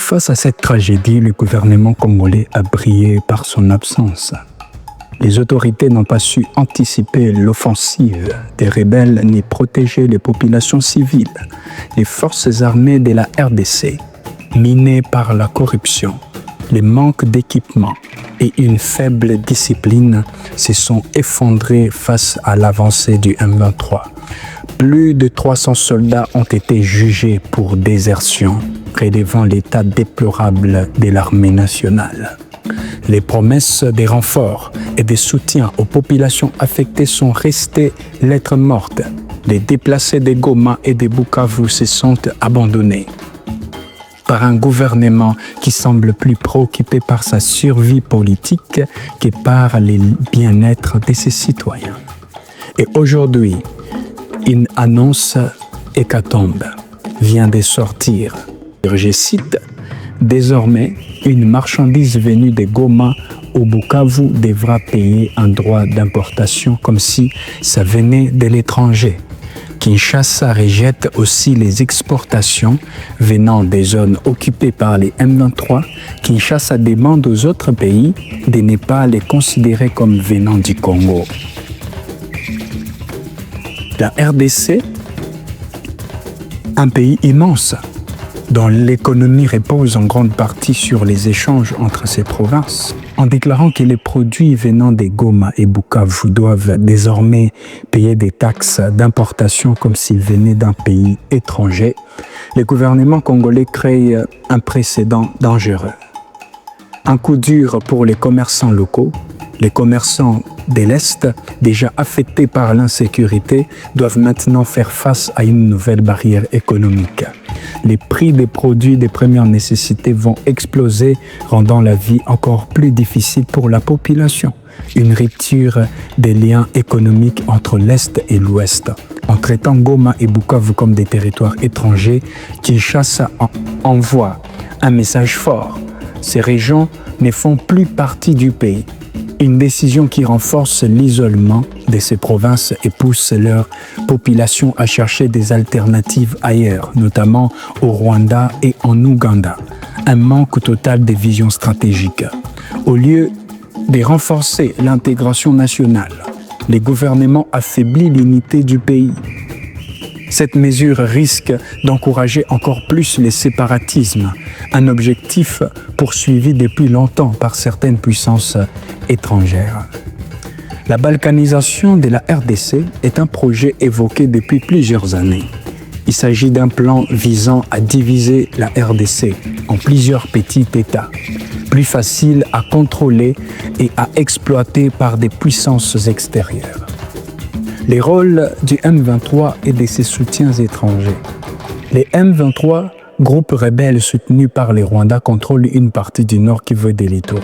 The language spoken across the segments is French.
Face à cette tragédie, le gouvernement congolais a brillé par son absence. Les autorités n'ont pas su anticiper l'offensive des rebelles ni protéger les populations civiles. Les forces armées de la RDC, minées par la corruption, les manques d'équipement et une faible discipline, se sont effondrées face à l'avancée du M23. Plus de 300 soldats ont été jugés pour désertion, relevant l'état déplorable de l'armée nationale. Les promesses des renforts et des soutiens aux populations affectées sont restées lettres mortes. Les déplacés de Goma et de Bukavu se sont abandonnés par un gouvernement qui semble plus préoccupé par sa survie politique que par le bien-être de ses citoyens. Et aujourd'hui, une annonce hécatombe vient de sortir. Je cite, « Désormais, une marchandise venue de Goma au Bukavu devra payer un droit d'importation comme si ça venait de l'étranger. Kinshasa rejette aussi les exportations venant des zones occupées par les M23. Kinshasa demande aux autres pays de ne pas les considérer comme venant du Congo. » La RDC, un pays immense, dont l'économie repose en grande partie sur les échanges entre ces provinces, en déclarant que les produits venant des Goma et Bukavu doivent désormais payer des taxes d'importation comme s'ils venaient d'un pays étranger, le gouvernement congolais crée un précédent dangereux. Un coup dur pour les commerçants locaux. Les commerçants de l'Est, déjà affectés par l'insécurité, doivent maintenant faire face à une nouvelle barrière économique. Les prix des produits de première nécessité vont exploser, rendant la vie encore plus difficile pour la population. Une rupture des liens économiques entre l'Est et l'Ouest. En traitant Goma et Bukavu comme des territoires étrangers, Kinshasa envoie un message fort. Ces régions ne font plus partie du pays. Une décision qui renforce l'isolement de ces provinces et pousse leur population à chercher des alternatives ailleurs, notamment au Rwanda et en Ouganda. Un manque total de vision stratégique. Au lieu de renforcer l'intégration nationale, les gouvernements affaiblissent l'unité du pays. Cette mesure risque d'encourager encore plus les séparatismes, un objectif poursuivi depuis longtemps par certaines puissances étrangères. La balkanisation de la RDC est un projet évoqué depuis plusieurs années. Il s'agit d'un plan visant à diviser la RDC en plusieurs petits États, plus faciles à contrôler et à exploiter par des puissances extérieures. Les rôles du M23 et de ses soutiens étrangers. Les M23, groupe rebelle soutenu par les Rwandais, contrôlent une partie du nord Kivu de l'Ituri.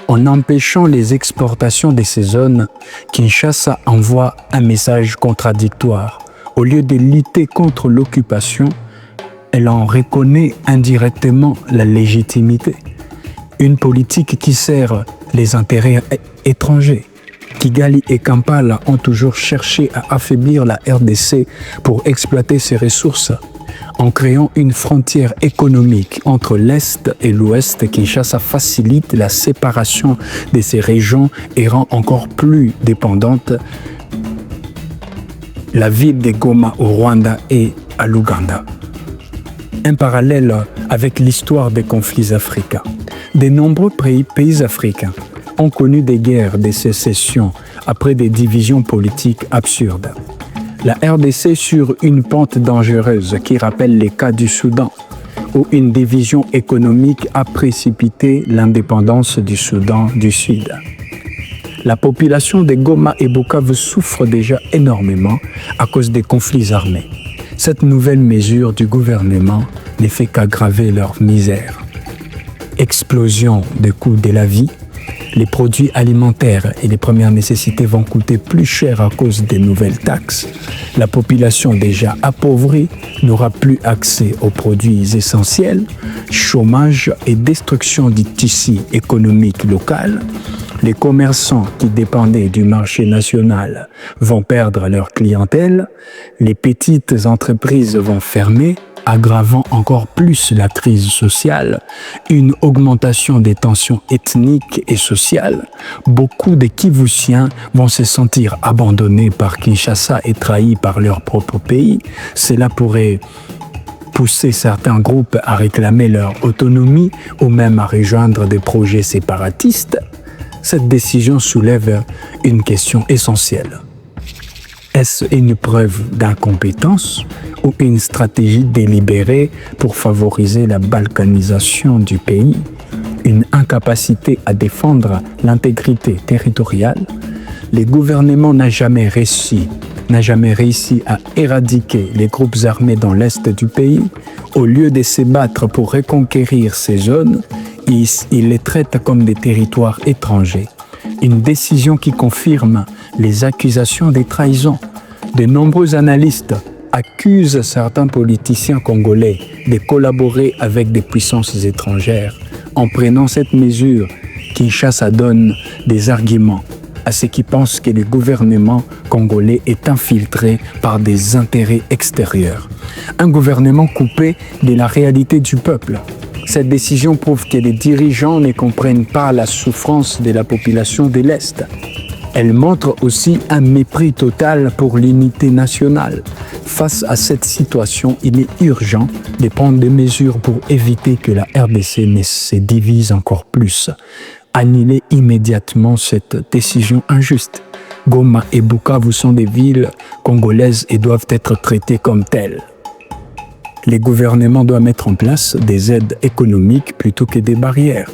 En empêchant les exportations de ces zones, Kinshasa envoie un message contradictoire. Au lieu de lutter contre l'occupation, elle en reconnaît indirectement la légitimité. Une politique qui sert les intérêts étrangers. Kigali et Kampala ont toujours cherché à affaiblir la RDC pour exploiter ses ressources. En créant une frontière économique entre l'Est et l'Ouest, Kinshasa facilite la séparation de ces régions et rend encore plus dépendante la ville de Goma au Rwanda et à l'Ouganda. Un parallèle avec l'histoire des conflits africains. De nombreux pays africains ont connu des guerres de sécession après des divisions politiques absurdes. La RDC sur une pente dangereuse qui rappelle les cas du Soudan, où une division économique a précipité l'indépendance du Soudan du Sud. La population de Goma et Bukavu souffre déjà énormément à cause des conflits armés. Cette nouvelle mesure du gouvernement ne fait qu'aggraver leur misère. Explosion des coûts de la vie. Les produits alimentaires et les premières nécessités vont coûter plus cher à cause des nouvelles taxes. La population déjà appauvrie n'aura plus accès aux produits essentiels. Chômage et destruction du tissu économique local. Les commerçants qui dépendaient du marché national vont perdre leur clientèle. Les petites entreprises vont fermer. aggravant encore plus la crise sociale, une augmentation des tensions ethniques et sociales. Beaucoup des Kivusiens vont se sentir abandonnés par Kinshasa et trahis par leur propre pays. Cela pourrait pousser certains groupes à réclamer leur autonomie ou même à rejoindre des projets séparatistes. Cette décision soulève une question essentielle. Est-ce une preuve d'incompétence ou une stratégie délibérée pour favoriser la balkanisation du pays? Une incapacité à défendre l'intégrité territoriale? Le gouvernement n'a jamais réussi à éradiquer les groupes armés dans l'est du pays. Au lieu de se battre pour reconquérir ces zones, il les traite comme des territoires étrangers. Une décision qui confirme les accusations des trahisons. De nombreux analystes accusent certains politiciens congolais de collaborer avec des puissances étrangères. En prenant cette mesure, Kinshasa donne des arguments à ceux qui pensent que le gouvernement congolais est infiltré par des intérêts extérieurs. Un gouvernement coupé de la réalité du peuple. Cette décision prouve que les dirigeants ne comprennent pas la souffrance de la population de l'Est. Elle montre aussi un mépris total pour l'unité nationale. Face à cette situation, il est urgent de prendre des mesures pour éviter que la RDC ne se divise encore plus. Annuler immédiatement cette décision injuste. Goma et Bukavu sont des villes congolaises et doivent être traitées comme telles. Les gouvernements doivent mettre en place des aides économiques plutôt que des barrières.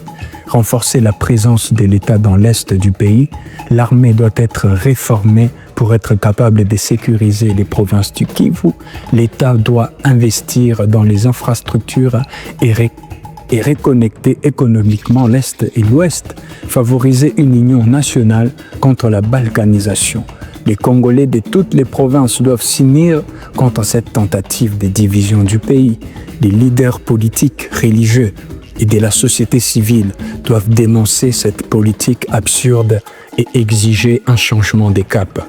Renforcer la présence de l'État dans l'est du pays, l'armée doit être réformée pour être capable de sécuriser les provinces du Kivu. L'État doit investir dans les infrastructures et reconnecter économiquement l'Est et l'Ouest, favoriser une union nationale contre la balkanisation. Les Congolais de toutes les provinces doivent s'unir contre cette tentative de division du pays. Les leaders politiques, religieux et de la société civile doivent dénoncer cette politique absurde et exiger un changement de cap.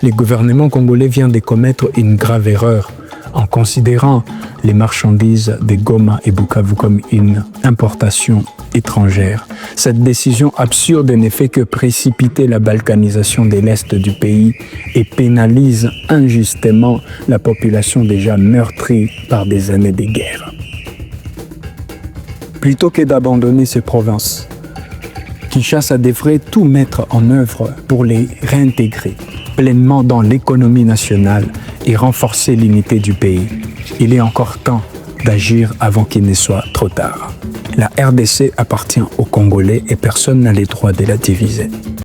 Le gouvernement congolais vient de commettre une grave erreur en considérant les marchandises de Goma et Bukavu comme une importation étrangère. Cette décision absurde ne fait que précipiter la balkanisation de l'Est du pays et pénalise injustement la population déjà meurtrie par des années de guerre. Plutôt que d'abandonner ces provinces, Kinshasa devrait tout mettre en œuvre pour les réintégrer pleinement dans l'économie nationale et renforcer l'unité du pays. Il est encore temps d'agir avant qu'il ne soit trop tard. La RDC appartient aux Congolais et personne n'a le droit de la diviser.